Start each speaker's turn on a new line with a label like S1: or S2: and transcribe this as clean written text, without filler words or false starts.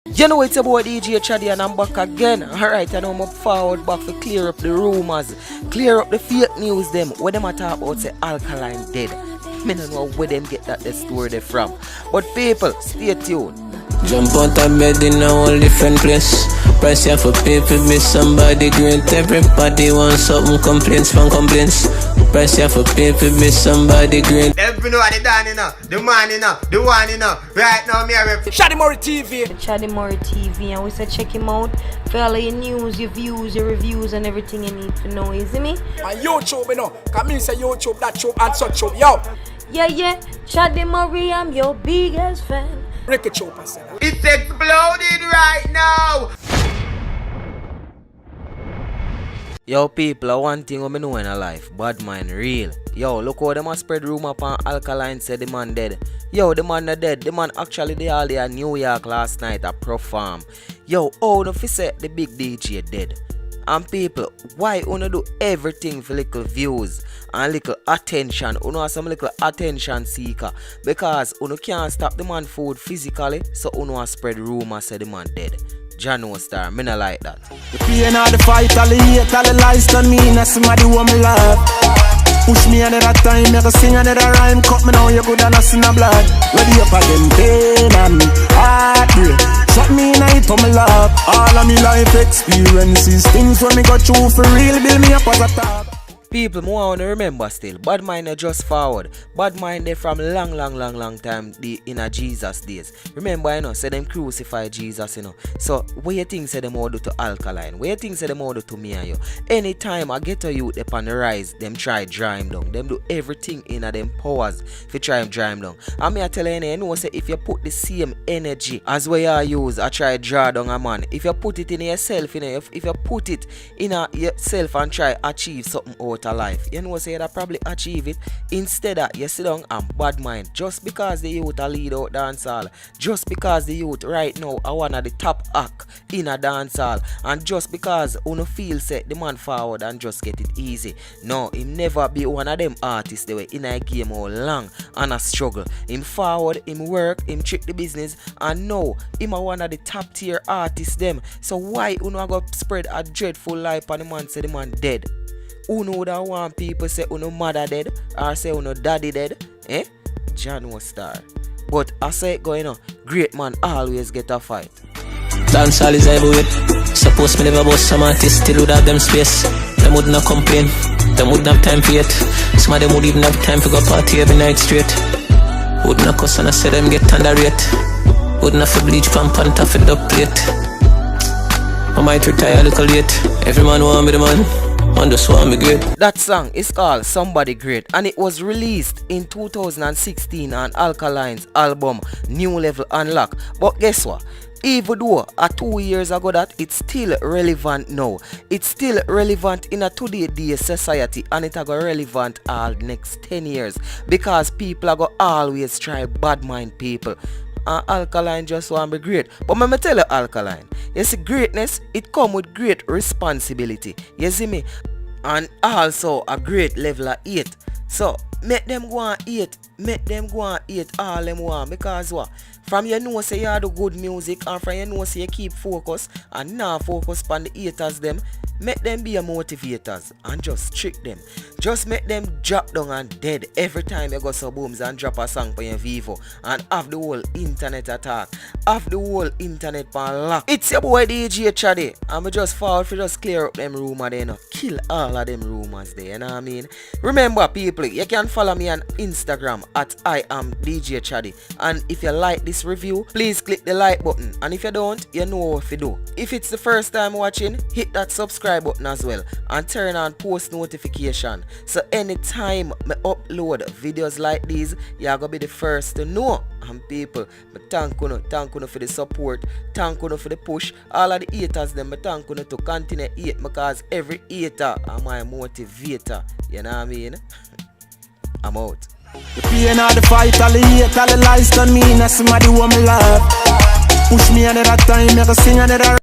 S1: You know it's about DJ Chaddy and I'm back again. Alright, I know I'm up forward back to clear up the rumors, clear up the fake news them. Where them a talk about say Alkaline dead. Me don't know where them get that the story they from. But people, stay tuned.
S2: Jump out of bed in a whole different place. Price here for people, be somebody great. Everybody wants something, complaints from complaints. Price here for people, be somebody great.
S3: Everyone know the Dan, you know, the man, you know, the one, you know. Right now, me are
S4: Chaddy TV.
S5: Chaddy TV, and we say check him out for all your news, your views, your reviews, and everything you need to know. You see me?
S4: On YouTube, you know, come in say YouTube, that tube, and such tube, yo.
S5: Yeah, Chaddy Murray, I'm your biggest fan.
S4: Break it, chop, I said.
S3: It's exploding right now.
S1: Yo people, one thing I know in a life, bad mind real. Yo, look how them a spread rumor upon Alkaline said the man dead. Yo, the man not dead. The man actually they all there in New York last night at perform. Yo, oh no fi say the big DJ dead. And people, why you do everything for little views and little attention? You know some little attention seeker. Because you can't stop the man food physically, so you spread rumor say the man dead. Jano Star, me not like that.
S6: The pain of the fight, all the hate, all the lies done me, not somebody who me love. Push me another time, never sing another rhyme. Cut me now, you good and I see no blood. Ready up again, pain and heartbreak. Shot me in it, me love. All of me life experiences, things when me got through for real, build me up as a top.
S1: People, more want to remember still, bad mind are just forward. Bad mind they from long time in a Jesus days. Remember, you know, say them crucify Jesus, you know. So, what you think say them all do to Alkaline? What you think say them all do to me and you? Anytime I get to you upon the rise, them try dry him down. Them do everything in a them powers to try and dry him down. And me I tell you, know, say if you put the same energy as where you use, I try draw down a man. If you put it in yourself, you know, if you put it in yourself and try achieve something out of life, you know say that probably achieve it. Instead of you sit down and bad mind just because the youth are lead out dancehall, just because the youth right now are one of the top act in a dancehall, and just because you feel say the man forward and just get it easy. No, him never be one of them artists the way in a game all long and a struggle. Him forward, him work, him trick the business, and now him are one of the top tier artists them. So why you know go spread a dreadful lie on the man say the man dead? Who know that one people say uno mother dead or say uno daddy dead? Jano Star. But I say it going on, great man always get a fight.
S2: Dancehall is everywhere. Suppose me never bust some artists still would have them space. Them would not complain. Them wouldn't have time for it. Some of them would even have time for go party every night straight. Would not cuss and I say them get underrate. Would not for bleach pump and tough it up plate. I might retire a little late. Every man want me the man.
S1: That song is called Somebody Great and it was released in 2016 on Alkaline's album New Level Unlock. But guess what? Even though 2 years ago that it's still relevant now. It's still relevant in a today society and it go relevant all next 10 years because people are go always try bad mind people. And Alkaline just want to be great. But let me tell you Alkaline, you see greatness, it come with great responsibility. You see me? And also a great level of hate. So make them go and hate. Make them go and hate all them want. Because what? From you know say you do good music and from you know say you keep focus and now focus on the haters them. Make them be a motivators and just trick them. Just make them drop down and dead every time you go so booms and drop a song for your Vivo and have the whole internet attack. Have the whole internet pan lock. It's your boy DJ Chaddy. I'm just forward for just clear up them rumors there, you know. Kill all of them rumors there, you know what I mean? Remember people, you can follow me on Instagram at I am DJ Chaddy. And if you like this review, please click the like button. And if you don't, you know what to do. If it's the first time watching, hit that subscribe button as well and turn on post notification. So anytime I upload videos like these, you're gonna be the first to know. And people, I thank you for the support, thank you for the push. All of the haters them, I thank you to continue hate because every hater is my motivator. You know what I mean? I'm out.
S6: The pain of the fight, all the hate, all the lies done me, not somebody who me love. Push me another time, never sing another